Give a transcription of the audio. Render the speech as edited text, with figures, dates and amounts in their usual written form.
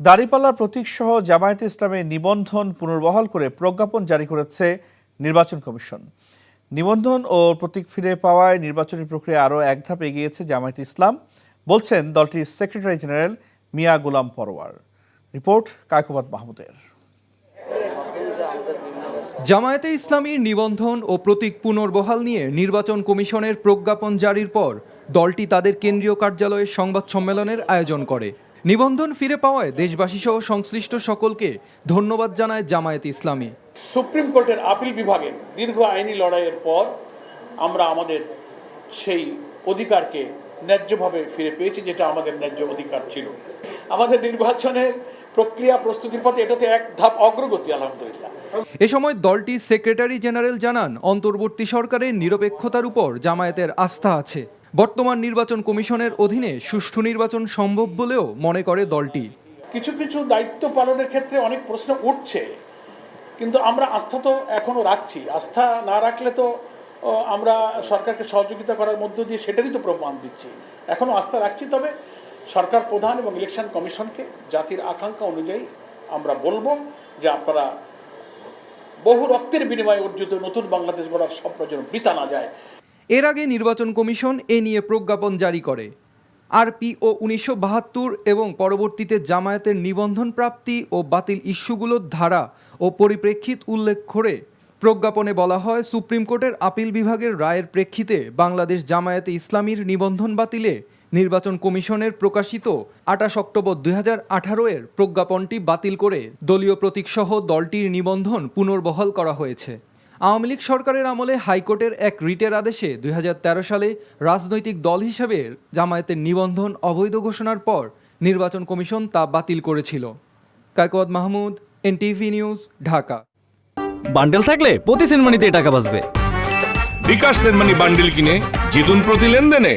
দাঁড়িপাল্লার প্রতীকসহ জামায়াতে ইসলামের নিবন্ধন পুনর্বহাল করে প্রজ্ঞাপন জারি করেছে নির্বাচন কমিশন। নিবন্ধন ও প্রতীক ফিরে পাওয়ায় নির্বাচনী প্রক্রিয়া আরও এক ধাপ এগিয়েছে জামায়াতে ইসলাম, বলছেন দলটির সেক্রেটারি জেনারেল মিয়া গোলাম পরোয়ার। রিপোর্ট কায়কোবাদ মাহমুদের। জামায়াতে ইসলামীর নিবন্ধন ও প্রতীক পুনর্বহাল নিয়ে নির্বাচন কমিশনের প্রজ্ঞাপন জারির পর দলটি তাদের কেন্দ্রীয় কার্যালয়ে সংবাদ সম্মেলনের আয়োজন করে। নিবন্ধন ফিরে পাওয়ায় দেশবাসীসহ সংশ্লিষ্ট সকলকে ধন্যবাদ জানায় জামায়াতে ইসলামী। সুপ্রিম কোর্টের আপিল বিভাগের দীর্ঘ আইনি লড়াইয়ের পর আমরা আমাদের সেই অধিকারকে ন্যায্যভাবে ফিরে পেয়েছি, যেটা আমাদের ন্যায্য অধিকার ছিল। আমাদের নির্বাচনের প্রক্রিয়া প্রস্তুতির পথে এটাতে এক ধাপ অগ্রগতি, আলহামদুলিল্লাহ। এ সময় দলটির সেক্রেটারি জেনারেল জানান, অন্তর্বর্তী সরকারের নিরপেক্ষতার উপর জামায়াতের আস্থা আছে। বর্তমান নির্বাচন কমিশনের অধীনে সুষ্ঠু নির্বাচন সম্ভব বলেও মনে করে দলটি। কিছু কিছু দায়িত্ব পালনের ক্ষেত্রে অনেক প্রশ্ন উঠছে, কিন্তু আমরা আস্থা তো এখনো রাখছি। আস্থা না রাখলে তো আমরা সরকারকে সহযোগিতা করার মধ্য দিয়ে সেটারই তো প্রমাণ দিচ্ছি। এখনো আস্থা রাখছি, তবে সরকার প্রধান এবং ইলেকশন কমিশনকে জাতির আকাঙ্ক্ষা অনুযায়ী আমরা বলবো যে আপনারা বহু রক্তের বিনিময়ে অর্জিত নতুন বাংলাদেশ গড়ার স্বপ্ন যেন বৃথা না যায়। এর আগে নির্বাচন কমিশন এ নিয়ে প্রজ্ঞাপন জারি করে। আরপিও 1972 এবং পরবর্তীতে জামায়াতের নিবন্ধন প্রাপ্তি ও বাতিল ইস্যুগুলোর ধারা ও পরিপ্রেক্ষিত উল্লেখ করে প্রজ্ঞাপনে বলা হয়, সুপ্রিম কোর্টের আপিল বিভাগের রায়ের প্রেক্ষিতে বাংলাদেশ জামায়াতে ইসলামীর নিবন্ধন বাতিলে নির্বাচন কমিশনের প্রকাশিত 28 অক্টোবর 2018 এর প্রজ্ঞাপনটি বাতিল করে দলীয় প্রতীকসহ দলটির নিবন্ধন পুনর্বহাল করা হয়েছে। আওয়ামী লীগ সরকারের আমলে হাইকোর্টের এক রিটের আদেশে 2013 সালে রাজনৈতিক দল হিসেবে জামায়াতের নিবন্ধন অবৈধ ঘোষণার পর নির্বাচন কমিশন তা বাতিল করেছিল। Kaikobad Mahmud, NTV news, Dhaka. Bundle থাকলে প্রতি সেনমানিতে টাকা বাঁচবে। বিকাশ সেনমানি বান্ডেল কিনে জিতুন প্রতি লেনদেনে।